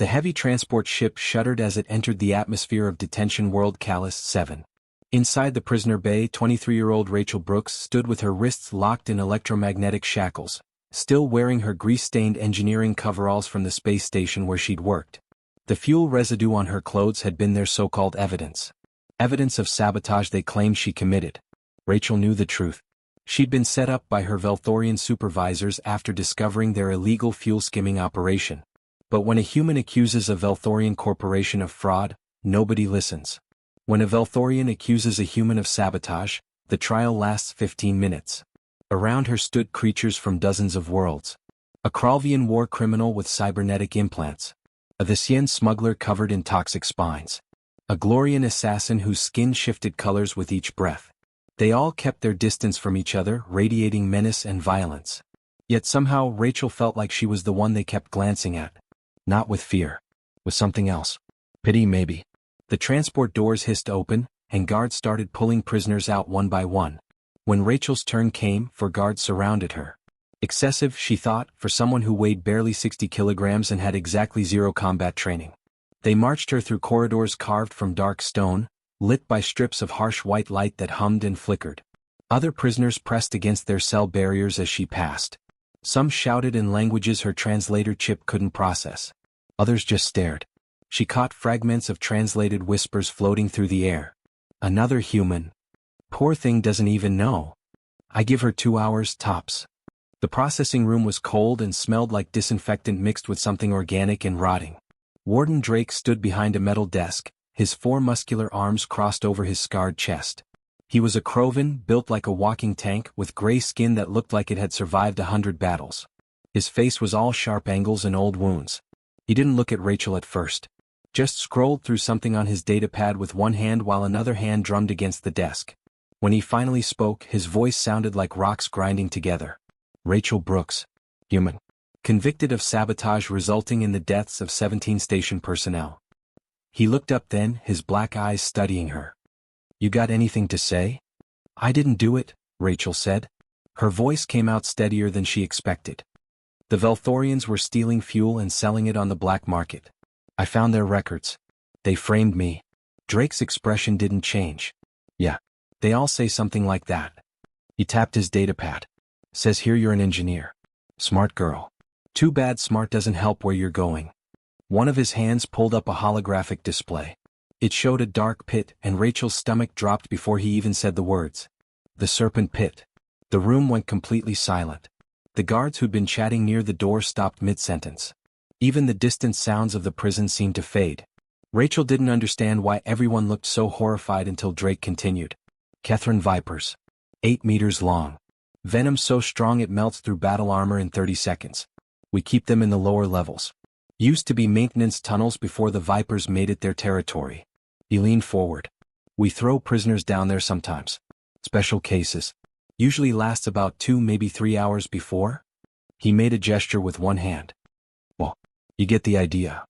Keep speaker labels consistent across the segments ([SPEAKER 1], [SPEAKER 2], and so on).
[SPEAKER 1] The heavy transport ship shuddered as it entered the atmosphere of detention world Callus 7. Inside the prisoner bay, 23-year-old Rachel Brooks stood with her wrists locked in electromagnetic shackles, still wearing her grease-stained engineering coveralls from the space station where she'd worked. The fuel residue on her clothes had been their so-called evidence. Evidence of sabotage they claimed she committed. Rachel knew the truth. She'd been set up by her Velthorian supervisors after discovering their illegal fuel-skimming operation. But when a human accuses a Velthorian corporation of fraud, nobody listens. When a Velthorian accuses a human of sabotage, the trial lasts 15 minutes. Around her stood creatures from dozens of worlds. A Kralvian war criminal with cybernetic implants. A Thesian smuggler covered in toxic spines. A Glorian assassin whose skin shifted colors with each breath. They all kept their distance from each other, radiating menace and violence. Yet somehow Rachel felt like she was the one they kept glancing at. Not with fear. With something else. Pity maybe. The transport doors hissed open, and guards started pulling prisoners out one by one. When Rachel's turn came, 4 guards surrounded her. Excessive, she thought, for someone who weighed barely 60 kilograms and had exactly 0 combat training. They marched her through corridors carved from dark stone, lit by strips of harsh white light that hummed and flickered. Other prisoners pressed against their cell barriers as she passed. Some shouted in languages her translator chip couldn't process. Others just stared. She caught fragments of translated whispers floating through the air. Another human. Poor thing doesn't even know. I give her 2 hours tops. The processing room was cold and smelled like disinfectant mixed with something organic and rotting. Warden Drake stood behind a metal desk, his 4 muscular arms crossed over his scarred chest. He was a Krovan, built like a walking tank, with gray skin that looked like it had survived 100 battles. His face was all sharp angles and old wounds. He didn't look at Rachel at first. Just scrolled through something on his datapad with one hand while another hand drummed against the desk. When he finally spoke, his voice sounded like rocks grinding together. Rachel Brooks. Human. Convicted of sabotage resulting in the deaths of 17 station personnel. He looked up then, his black eyes studying her. You got anything to say? I didn't do it, Rachel said. Her voice came out steadier than she expected. The Velthorians were stealing fuel and selling it on the black market. I found their records. They framed me. Drake's expression didn't change. Yeah. They all say something like that. He tapped his datapad. Says here you're an engineer. Smart girl. Too bad smart doesn't help where you're going. One of his hands pulled up a holographic display. It showed a dark pit, and Rachel's stomach dropped before he even said the words. The Serpent Pit. The room went completely silent. The guards who'd been chatting near the door stopped mid-sentence. Even the distant sounds of the prison seemed to fade. Rachel didn't understand why everyone looked so horrified until Drake continued. Kethryn Vipers. 8 meters long. Venom so strong it melts through battle armor in 30 seconds. We keep them in the lower levels. Used to be maintenance tunnels before the Vipers made it their territory. He leaned forward. We throw prisoners down there sometimes. Special cases. Usually lasts about 2, maybe 3 hours before. He made a gesture with one hand. Well, you get the idea.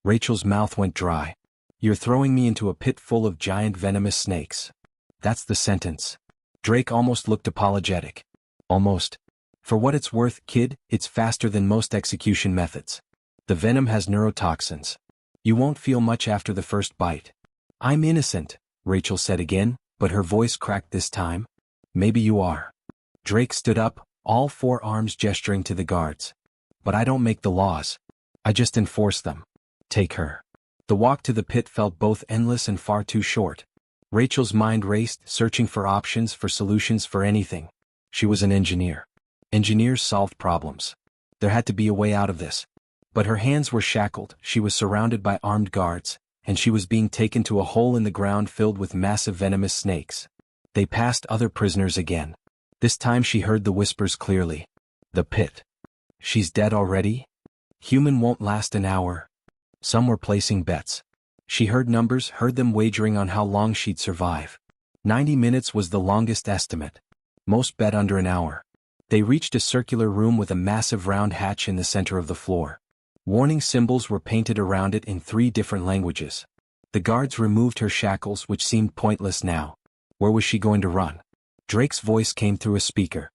[SPEAKER 1] Rachel's mouth went dry. You're throwing me into a pit full of giant venomous snakes. That's the sentence. Drake almost looked apologetic. Almost. For what it's worth, kid, it's faster than most execution methods. The venom has neurotoxins. You won't feel much after the first bite. I'm innocent, Rachel said again, but her voice cracked this time. Maybe you are. Drake stood up, all 4 arms gesturing to the guards. But I don't make the laws. I just enforce them. Take her. The walk to the pit felt both endless and far too short. Rachel's mind raced, searching for options, for solutions, for anything. She was an engineer. Engineers solved problems. There had to be a way out of this. But her hands were shackled, she was surrounded by armed guards, and she was being taken to a hole in the ground filled with massive venomous snakes. They passed other prisoners again. This time she heard the whispers clearly. The pit. She's dead already? Human won't last an hour. Some were placing bets. She heard numbers, heard them wagering on how long she'd survive. 90 minutes was the longest estimate. Most bet under an hour. They reached a circular room with a massive round hatch in the center of the floor. Warning symbols were painted around it in 3 different languages. The guards removed her shackles, which seemed pointless now. Where was she going to run? Drake's voice came through a speaker.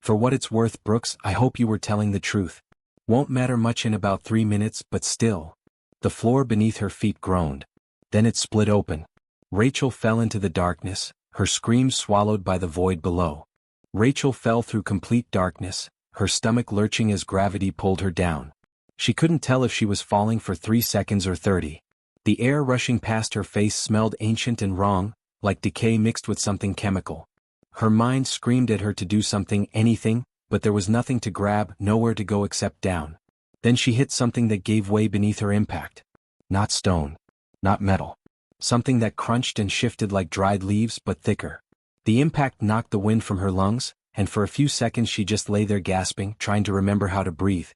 [SPEAKER 1] For what it's worth, Brooks, I hope you were telling the truth. Won't matter much in about 3 minutes, but still. The floor beneath her feet groaned. Then it split open. Rachel fell into the darkness, her screams swallowed by the void below. Rachel fell through complete darkness, her stomach lurching as gravity pulled her down. She couldn't tell if she was falling for 3 seconds or 30. The air rushing past her face smelled ancient and wrong, like decay mixed with something chemical. Her mind screamed at her to do something, anything, but there was nothing to grab, nowhere to go except down. Then she hit something that gave way beneath her impact. Not stone. Not metal. Something that crunched and shifted like dried leaves but thicker. The impact knocked the wind from her lungs, and for a few seconds she just lay there gasping, trying to remember how to breathe.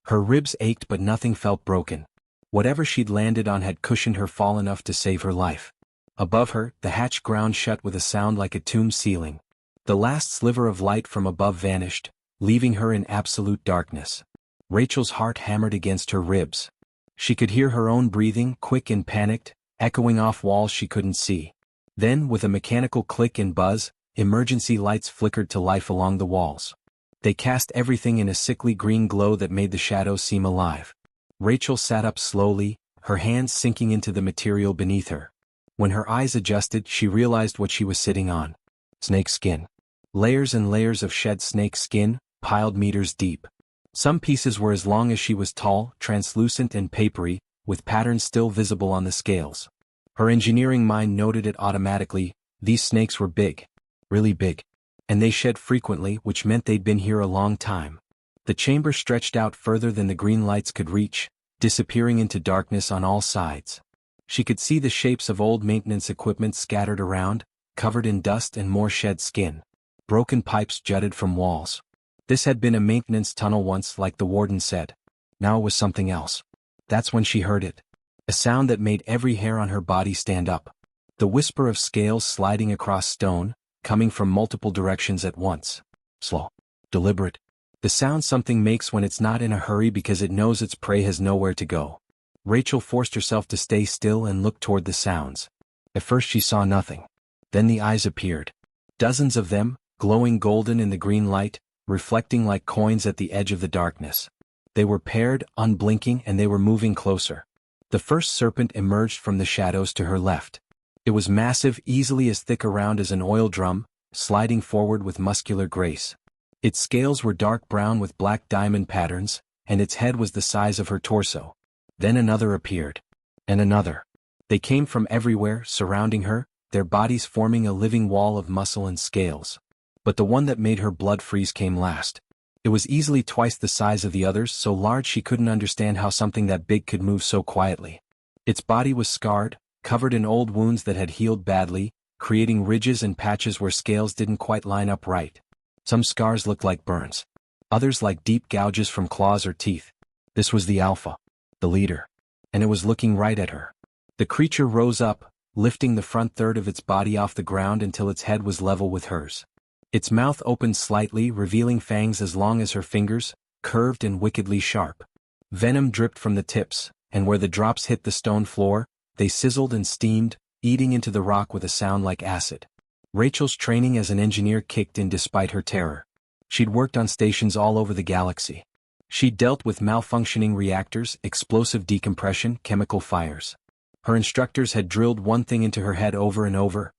[SPEAKER 1] Her ribs ached but nothing felt broken. Whatever she'd landed on had cushioned her fall enough to save her life. Above her, the hatch ground shut with a sound like a tomb ceiling. The last sliver of light from above vanished, leaving her in absolute darkness. Rachel's heart hammered against her ribs. She could hear her own breathing, quick and panicked, echoing off walls she couldn't see. Then, with a mechanical click and buzz, emergency lights flickered to life along the walls. They cast everything in a sickly green glow that made the shadows seem alive. Rachel sat up slowly, her hands sinking into the material beneath her. When her eyes adjusted, she realized what she was sitting on. Snake skin. Layers and layers of shed snake skin, piled meters deep. Some pieces were as long as she was tall, translucent and papery, with patterns still visible on the scales. Her engineering mind noted it automatically. These snakes were big. Really big. And they shed frequently, which meant they'd been here a long time. The chamber stretched out further than the green lights could reach, disappearing into darkness on all sides. She could see the shapes of old maintenance equipment scattered around, covered in dust and more shed skin. Broken pipes jutted from walls. This had been a maintenance tunnel once, like the warden said. Now it was something else. That's when she heard it. A sound that made every hair on her body stand up. The whisper of scales sliding across stone, coming from multiple directions at once. Slow. Deliberate. The sound something makes when it's not in a hurry because it knows its prey has nowhere to go. Rachel forced herself to stay still and look toward the sounds. At first she saw nothing. Then the eyes appeared. Dozens of them, glowing golden in the green light, reflecting like coins at the edge of the darkness. They were paired, unblinking, and they were moving closer. The first serpent emerged from the shadows to her left. It was massive, easily as thick around as an oil drum, sliding forward with muscular grace. Its scales were dark brown with black diamond patterns, and its head was the size of her torso. Then another appeared. And another. They came from everywhere, surrounding her, their bodies forming a living wall of muscle and scales. But the one that made her blood freeze came last. It was easily twice the size of the others, so large she couldn't understand how something that big could move so quietly. Its body was scarred, covered in old wounds that had healed badly, creating ridges and patches where scales didn't quite line up right. Some scars looked like burns. Others like deep gouges from claws or teeth. This was the alpha. The leader. And it was looking right at her. The creature rose up, lifting the front third of its body off the ground until its head was level with hers. Its mouth opened slightly, revealing fangs as long as her fingers, curved and wickedly sharp. Venom dripped from the tips, and where the drops hit the stone floor, they sizzled and steamed, eating into the rock with a sound like acid. Rachel's training as an engineer kicked in despite her terror. She'd worked on stations all over the galaxy. She'd dealt with malfunctioning reactors, explosive decompression, chemical fires. Her instructors had drilled one thing into her head over and over.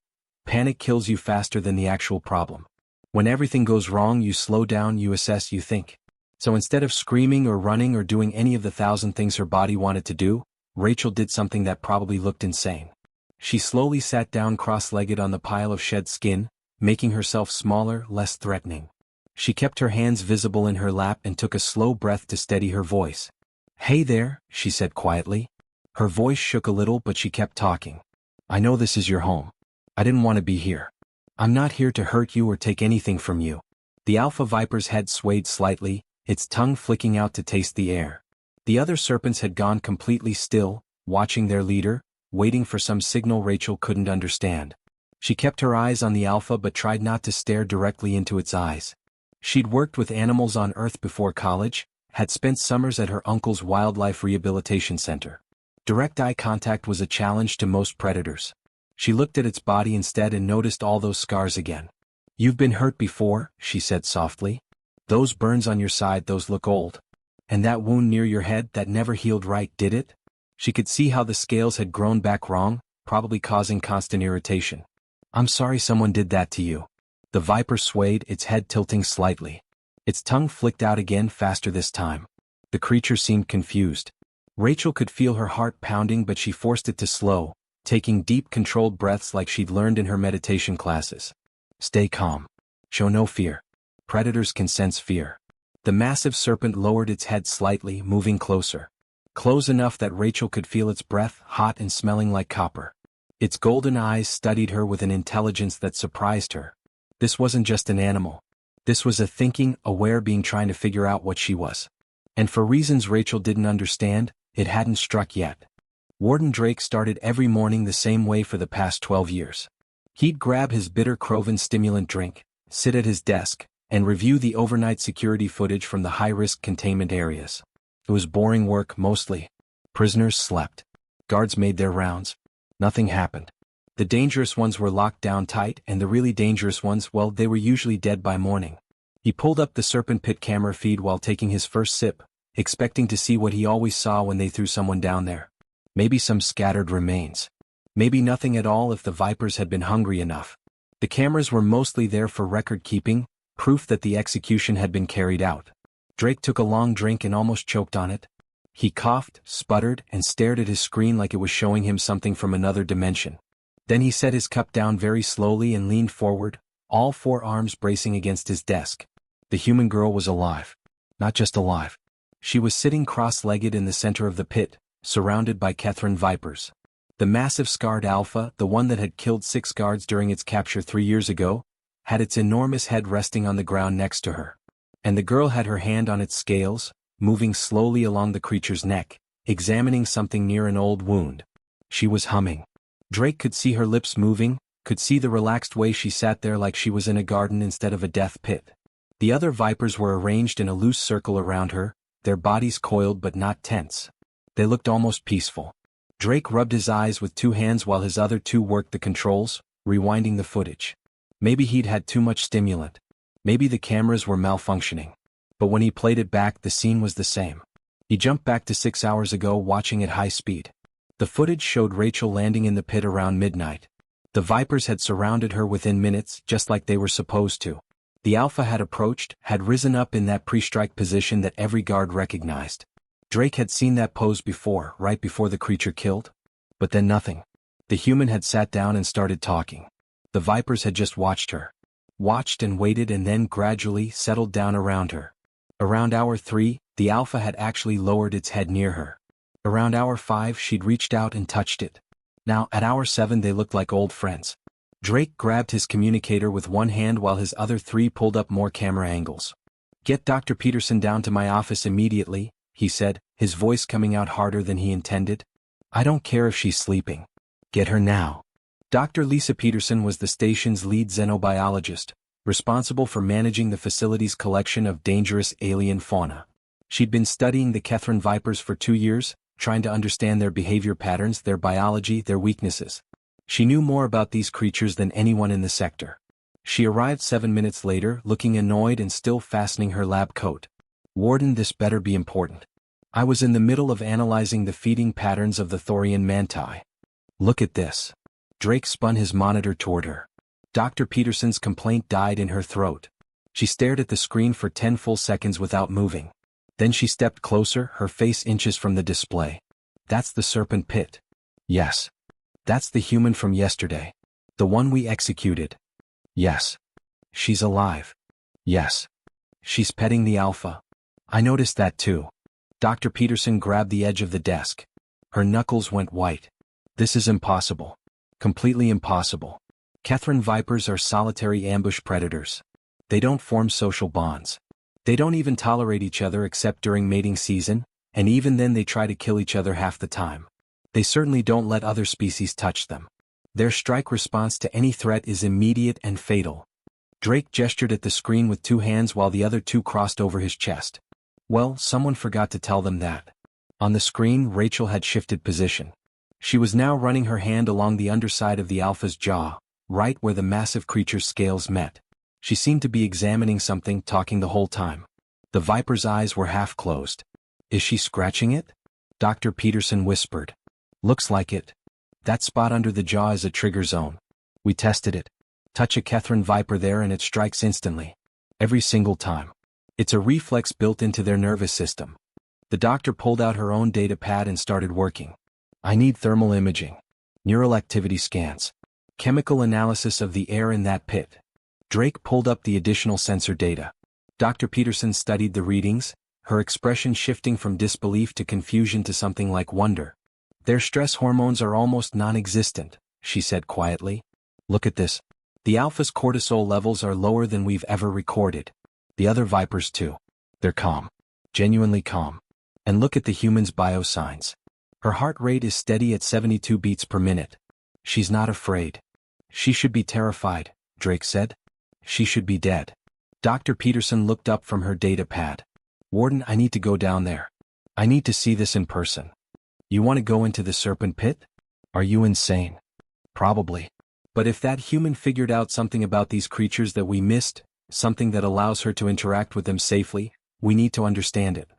[SPEAKER 1] Panic kills you faster than the actual problem. When everything goes wrong, you slow down, you assess, you think. So instead of screaming or running or doing any of the 1,000 things her body wanted to do, Rachel did something that probably looked insane. She slowly sat down cross-legged on the pile of shed skin, making herself smaller, less threatening. She kept her hands visible in her lap and took a slow breath to steady her voice. "Hey there," she said quietly. Her voice shook a little, but she kept talking. "I know this is your home. I didn't want to be here. I'm not here to hurt you or take anything from you." The alpha viper's head swayed slightly, its tongue flicking out to taste the air. The other serpents had gone completely still, watching their leader, waiting for some signal Rachel couldn't understand. She kept her eyes on the alpha but tried not to stare directly into its eyes. She'd worked with animals on Earth before college, had spent summers at her uncle's wildlife rehabilitation center. Direct eye contact was a challenge to most predators. She looked at its body instead and noticed all those scars again. "You've been hurt before," she said softly. "Those burns on your side, those look old. And that wound near your head, that never healed right, did it?" She could see how the scales had grown back wrong, probably causing constant irritation. "I'm sorry someone did that to you." The viper swayed, its head tilting slightly. Its tongue flicked out again, faster this time. The creature seemed confused. Rachel could feel her heart pounding, but she forced it to slow, taking deep, controlled breaths like she'd learned in her meditation classes. "Stay calm. Show no fear. Predators can sense fear." The massive serpent lowered its head slightly, moving closer. Close enough that Rachel could feel its breath, hot and smelling like copper. Its golden eyes studied her with an intelligence that surprised her. This wasn't just an animal. This was a thinking, aware being trying to figure out what she was. And for reasons Rachel didn't understand, it hadn't struck yet. Warden Drake started every morning the same way for the past 12 years. He'd grab his bitter Crovan stimulant drink, sit at his desk, and review the overnight security footage from the high-risk containment areas. It was boring work, mostly. Prisoners slept. Guards made their rounds. Nothing happened. The dangerous ones were locked down tight, and the really dangerous ones, well, they were usually dead by morning. He pulled up the Serpent Pit camera feed while taking his first sip, expecting to see what he always saw when they threw someone down there. Maybe some scattered remains. Maybe nothing at all if the vipers had been hungry enough. The cameras were mostly there for record-keeping, proof that the execution had been carried out. Drake took a long drink and almost choked on it. He coughed, sputtered, and stared at his screen like it was showing him something from another dimension. Then he set his cup down very slowly and leaned forward, all four arms bracing against his desk. The human girl was alive. Not just alive. She was sitting cross-legged in the center of the pit, surrounded by Kethran vipers. The massive scarred alpha, the one that had killed 6 guards during its capture 3 years ago, had its enormous head resting on the ground next to her. And the girl had her hand on its scales, moving slowly along the creature's neck, examining something near an old wound. She was humming. Drake could see her lips moving, could see the relaxed way she sat there like she was in a garden instead of a death pit. The other vipers were arranged in a loose circle around her, their bodies coiled but not tense. They looked almost peaceful. Drake rubbed his eyes with 2 hands while his other 2 worked the controls, rewinding the footage. Maybe he'd had too much stimulant. Maybe the cameras were malfunctioning. But when he played it back, the scene was the same. He jumped back to 6 hours ago, watching at high speed. The footage showed Rachel landing in the pit around midnight. The vipers had surrounded her within minutes, just like they were supposed to. The alpha had approached, had risen up in that pre-strike position that every guard recognized. Drake had seen that pose before, right before the creature killed. But then nothing. The human had sat down and started talking. The vipers had just watched her. Watched and waited and then gradually settled down around her. Around hour 3, the alpha had actually lowered its head near her. Around hour 5, she'd reached out and touched it. Now, at hour 7, they looked like old friends. Drake grabbed his communicator with one hand while his other 3 pulled up more camera angles. "Get Dr. Peterson down to my office immediately," he said, his voice coming out harder than he intended. "I don't care if she's sleeping. Get her now." Dr. Lisa Peterson was the station's lead xenobiologist, responsible for managing the facility's collection of dangerous alien fauna. She'd been studying the Kethran vipers for 2 years, trying to understand their behavior patterns, their biology, their weaknesses. She knew more about these creatures than anyone in the sector. She arrived 7 minutes later, looking annoyed and still fastening her lab coat. "Warden, this better be important. I was in the middle of analyzing the feeding patterns of the Thorian manti. Look at this." Drake spun his monitor toward her. Dr. Peterson's complaint died in her throat. She stared at the screen for 10 full seconds without moving. Then she stepped closer, her face inches from the display. "That's the Serpent Pit." "Yes." "That's the human from yesterday. The one we executed." "Yes." "She's alive." "Yes." "She's petting the alpha." "I noticed that too." Dr. Peterson grabbed the edge of the desk. Her knuckles went white. "This is impossible. Completely impossible. Kethran vipers are solitary ambush predators. They don't form social bonds. They don't even tolerate each other except during mating season, and even then they try to kill each other half the time. They certainly don't let other species touch them. Their strike response to any threat is immediate and fatal." Drake gestured at the screen with 2 hands while the other 2 crossed over his chest. Well, someone forgot to tell them that. On the screen, Rachel had shifted position. She was now running her hand along the underside of the alpha's jaw, right where the massive creature's scales met. She seemed to be examining something, talking the whole time. The viper's eyes were half closed. "Is she scratching it?" Dr. Peterson whispered. Looks like it. That spot under the jaw is a trigger zone. We tested it. Touch a Kethran viper there and it strikes instantly. Every single time. It's a reflex built into their nervous system. The doctor pulled out her own data pad and started working. I need thermal imaging. Neural activity scans. Chemical analysis of the air in that pit. Drake pulled up the additional sensor data. Dr. Peterson studied the readings, her expression shifting from disbelief to confusion to something like wonder. Their stress hormones are almost non-existent, she said quietly. Look at this. The alpha's cortisol levels are lower than we've ever recorded. The other vipers too. They're calm. Genuinely calm. And look at the human's biosigns. Her heart rate is steady at 72 beats per minute. She's not afraid. She should be terrified, Drake said. She should be dead. Dr. Peterson looked up from her data pad. Warden, I need to go down there. I need to see this in person. You want to go into the serpent pit? Are you insane? Probably. But if that human figured out something about these creatures that we missed, something that allows her to interact with them safely, we need to understand it.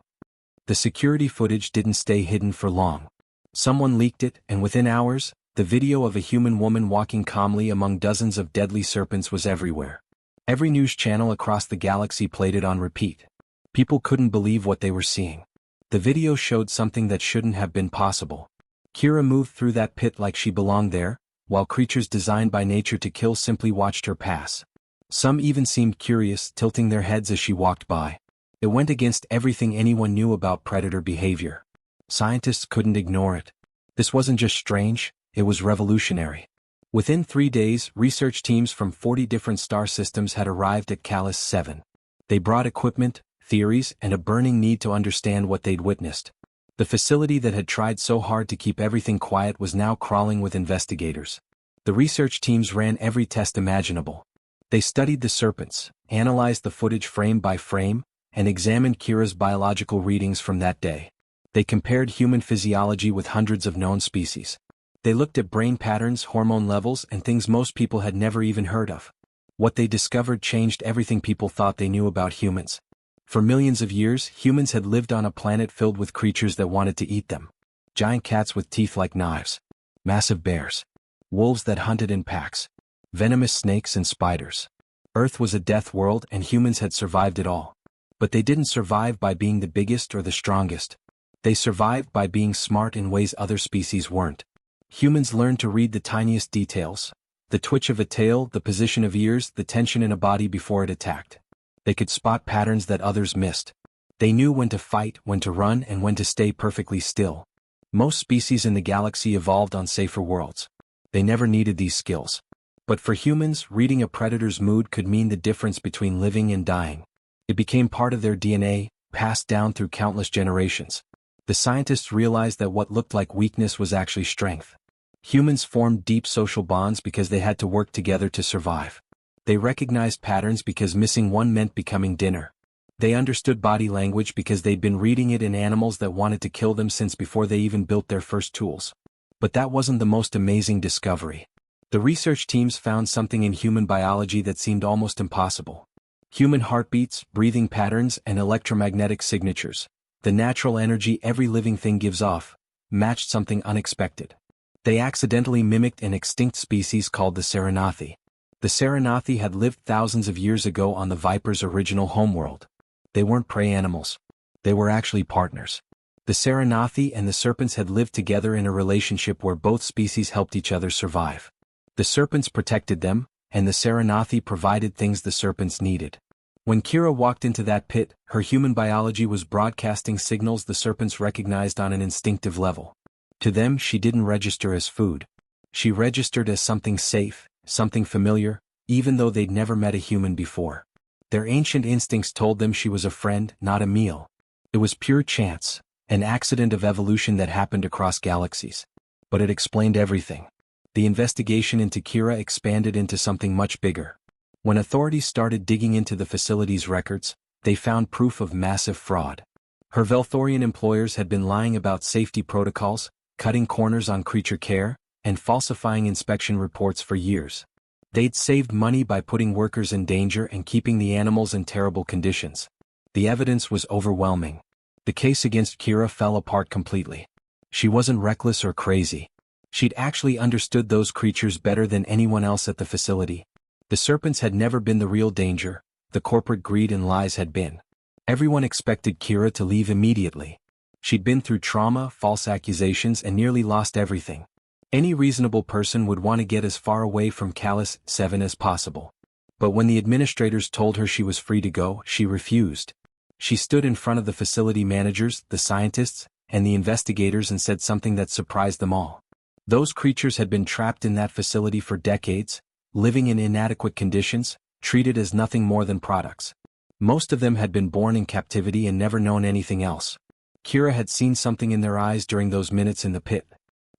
[SPEAKER 1] The security footage didn't stay hidden for long. Someone leaked it, and within hours, the video of a human woman walking calmly among dozens of deadly serpents was everywhere. Every news channel across the galaxy played it on repeat. People couldn't believe what they were seeing. The video showed something that shouldn't have been possible. Kira moved through that pit like she belonged there, while creatures designed by nature to kill simply watched her pass. Some even seemed curious, tilting their heads as she walked by. It went against everything anyone knew about predator behavior. Scientists couldn't ignore it. This wasn't just strange, it was revolutionary. Within 3 days, research teams from 40 different star systems had arrived at Callus 7. They brought equipment, theories, and a burning need to understand what they'd witnessed. The facility that had tried so hard to keep everything quiet was now crawling with investigators. The research teams ran every test imaginable. They studied the serpents, analyzed the footage frame by frame, and examined Kira's biological readings from that day. They compared human physiology with hundreds of known species. They looked at brain patterns, hormone levels, and things most people had never even heard of. What they discovered changed everything people thought they knew about humans. For millions of years, humans had lived on a planet filled with creatures that wanted to eat them. Giant cats with teeth like knives. Massive bears. Wolves that hunted in packs. Venomous snakes and spiders. Earth was a death world and humans had survived it all. But they didn't survive by being the biggest or the strongest. They survived by being smart in ways other species weren't. Humans learned to read the tiniest details. The twitch of a tail, the position of ears, the tension in a body before it attacked. They could spot patterns that others missed. They knew when to fight, when to run, and when to stay perfectly still. Most species in the galaxy evolved on safer worlds. They never needed these skills. But for humans, reading a predator's mood could mean the difference between living and dying. It became part of their DNA, passed down through countless generations. The scientists realized that what looked like weakness was actually strength. Humans formed deep social bonds because they had to work together to survive. They recognized patterns because missing one meant becoming dinner. They understood body language because they'd been reading it in animals that wanted to kill them since before they even built their first tools. But that wasn't the most amazing discovery. The research teams found something in human biology that seemed almost impossible. Human heartbeats, breathing patterns, and electromagnetic signatures, the natural energy every living thing gives off, matched something unexpected. They accidentally mimicked an extinct species called the Seranathi. The Seranathi had lived thousands of years ago on the Viper's original homeworld. They weren't prey animals. They were actually partners. The Seranathi and the serpents had lived together in a relationship where both species helped each other survive. The serpents protected them, and the Seranathi provided things the serpents needed. When Kira walked into that pit, her human biology was broadcasting signals the serpents recognized on an instinctive level. To them, she didn't register as food. She registered as something safe, something familiar, even though they'd never met a human before. Their ancient instincts told them she was a friend, not a meal. It was pure chance, an accident of evolution that happened across galaxies. But it explained everything. The investigation into Kira expanded into something much bigger. When authorities started digging into the facility's records, they found proof of massive fraud. Her Velthorian employers had been lying about safety protocols, cutting corners on creature care, and falsifying inspection reports for years. They'd saved money by putting workers in danger and keeping the animals in terrible conditions. The evidence was overwhelming. The case against Kira fell apart completely. She wasn't reckless or crazy. She'd actually understood those creatures better than anyone else at the facility. The serpents had never been the real danger, the corporate greed and lies had been. Everyone expected Kira to leave immediately. She'd been through trauma, false accusations, and nearly lost everything. Any reasonable person would want to get as far away from Callus 7 as possible. But when the administrators told her she was free to go, she refused. She stood in front of the facility managers, the scientists, and the investigators and said something that surprised them all. Those creatures had been trapped in that facility for decades, living in inadequate conditions, treated as nothing more than products. Most of them had been born in captivity and never known anything else. Kira had seen something in their eyes during those minutes in the pit.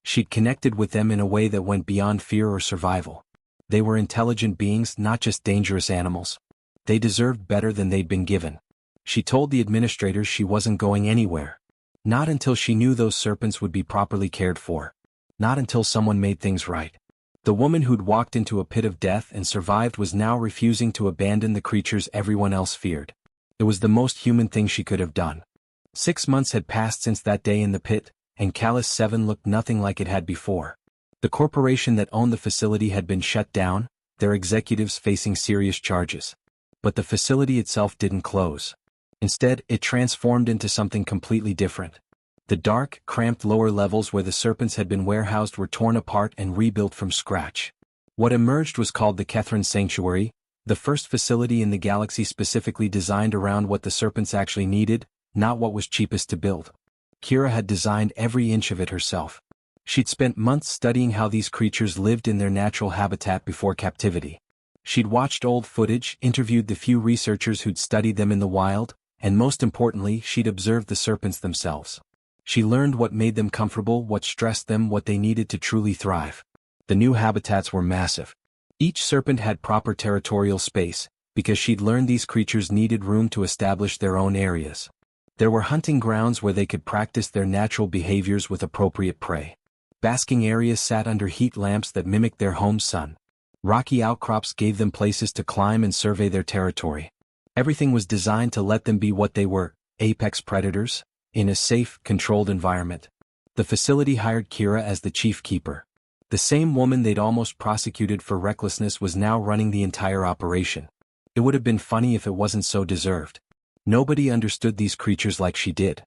[SPEAKER 1] She'd connected with them in a way that went beyond fear or survival. They were intelligent beings, not just dangerous animals. They deserved better than they'd been given. She told the administrators she wasn't going anywhere. Not until she knew those serpents would be properly cared for. Not until someone made things right. The woman who'd walked into a pit of death and survived was now refusing to abandon the creatures everyone else feared. It was the most human thing she could have done. 6 months had passed since that day in the pit, and Callus 7 looked nothing like it had before. The corporation that owned the facility had been shut down, their executives facing serious charges. But the facility itself didn't close. Instead, it transformed into something completely different. The dark, cramped lower levels where the serpents had been warehoused were torn apart and rebuilt from scratch. What emerged was called the Kethran Sanctuary, the first facility in the galaxy specifically designed around what the serpents actually needed, not what was cheapest to build. Kira had designed every inch of it herself. She'd spent months studying how these creatures lived in their natural habitat before captivity. She'd watched old footage, interviewed the few researchers who'd studied them in the wild, and most importantly, she'd observed the serpents themselves. She learned what made them comfortable, what stressed them, what they needed to truly thrive. The new habitats were massive. Each serpent had proper territorial space, because she'd learned these creatures needed room to establish their own areas. There were hunting grounds where they could practice their natural behaviors with appropriate prey. Basking areas sat under heat lamps that mimicked their home sun. Rocky outcrops gave them places to climb and survey their territory. Everything was designed to let them be what they were, apex predators, in a safe, controlled environment. The facility hired Kira as the chief keeper. The same woman they'd almost prosecuted for recklessness was now running the entire operation. It would have been funny if it wasn't so deserved. Nobody understood these creatures like she did.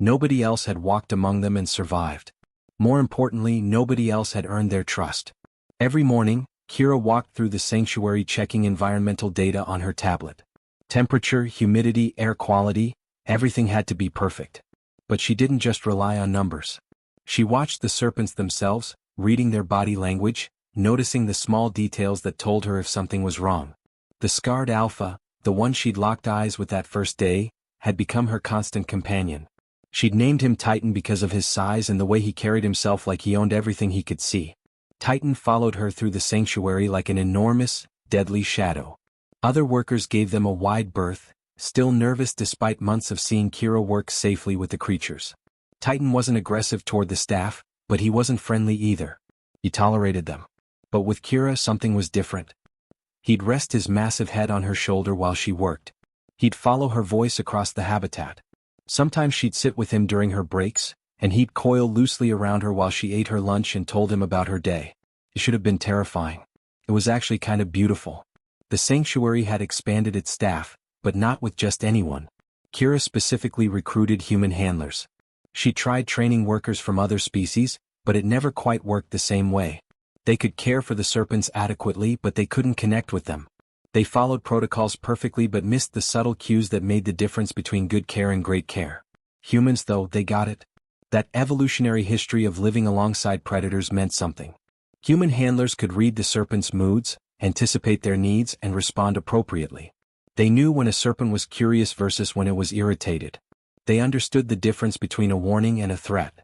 [SPEAKER 1] Nobody else had walked among them and survived. More importantly, nobody else had earned their trust. Every morning, Kira walked through the sanctuary checking environmental data on her tablet. Temperature, humidity, air quality, everything had to be perfect. But she didn't just rely on numbers. She watched the serpents themselves, reading their body language, noticing the small details that told her if something was wrong. The scarred alpha, the one she'd locked eyes with that first day, had become her constant companion. She'd named him Titan because of his size and the way he carried himself like he owned everything he could see. Titan followed her through the sanctuary like an enormous, deadly shadow. Other workers gave them a wide berth, still nervous despite months of seeing Kira work safely with the creatures. Titan wasn't aggressive toward the staff, but he wasn't friendly either. He tolerated them. But with Kira something was different. He'd rest his massive head on her shoulder while she worked. He'd follow her voice across the habitat. Sometimes she'd sit with him during her breaks, and he'd coil loosely around her while she ate her lunch and told him about her day. It should have been terrifying. It was actually kind of beautiful. The sanctuary had expanded its staff, but not with just anyone. Kira specifically recruited human handlers. She tried training workers from other species, but it never quite worked the same way. They could care for the serpents adequately, but they couldn't connect with them. They followed protocols perfectly but missed the subtle cues that made the difference between good care and great care. Humans, though, they got it. That evolutionary history of living alongside predators meant something. Human handlers could read the serpents' moods, anticipate their needs, and respond appropriately. They knew when a serpent was curious versus when it was irritated. They understood the difference between a warning and a threat.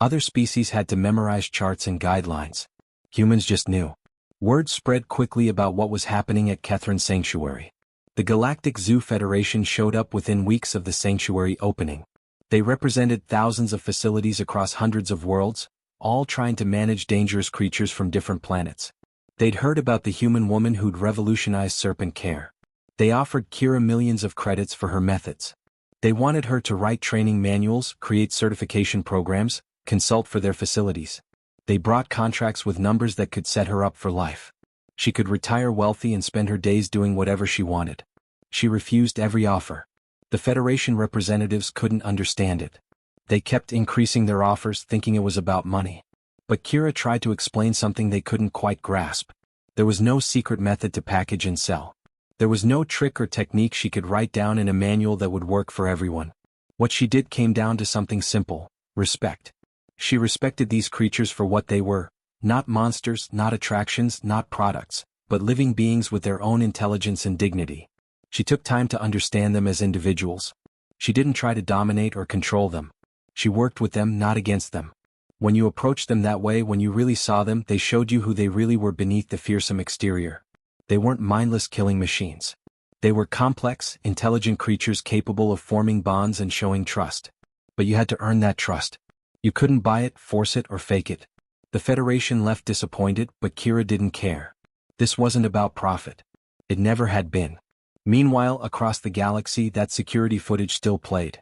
[SPEAKER 1] Other species had to memorize charts and guidelines. Humans just knew. Word spread quickly about what was happening at Kethran Sanctuary. The Galactic Zoo Federation showed up within weeks of the sanctuary opening. They represented thousands of facilities across hundreds of worlds, all trying to manage dangerous creatures from different planets. They'd heard about the human woman who'd revolutionized serpent care. They offered Kira millions of credits for her methods. They wanted her to write training manuals, create certification programs, consult for their facilities. They brought contracts with numbers that could set her up for life. She could retire wealthy and spend her days doing whatever she wanted. She refused every offer. The Federation representatives couldn't understand it. They kept increasing their offers thinking it was about money. But Kira tried to explain something they couldn't quite grasp. There was no secret method to package and sell. There was no trick or technique she could write down in a manual that would work for everyone. What she did came down to something simple: respect. She respected these creatures for what they were, not monsters, not attractions, not products, but living beings with their own intelligence and dignity. She took time to understand them as individuals. She didn't try to dominate or control them. She worked with them, not against them. When you approached them that way, when you really saw them, they showed you who they really were beneath the fearsome exterior. They weren't mindless killing machines. They were complex, intelligent creatures capable of forming bonds and showing trust. But you had to earn that trust. You couldn't buy it, force it, or fake it. The Federation left disappointed, but Kira didn't care. This wasn't about profit. It never had been. Meanwhile, across the galaxy, that security footage still played.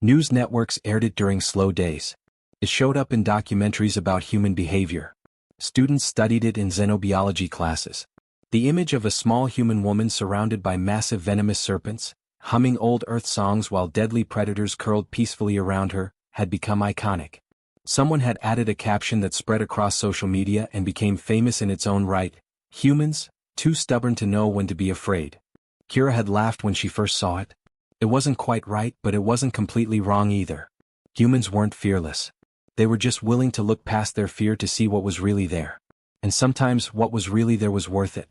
[SPEAKER 1] News networks aired it during slow days. It showed up in documentaries about human behavior. Students studied it in xenobiology classes. The image of a small human woman surrounded by massive venomous serpents, humming old Earth songs while deadly predators curled peacefully around her, had become iconic. Someone had added a caption that spread across social media and became famous in its own right: "Humans, too stubborn to know when to be afraid." Kira had laughed when she first saw it. It wasn't quite right, but it wasn't completely wrong either. Humans weren't fearless. They were just willing to look past their fear to see what was really there. And sometimes what was really there was worth it.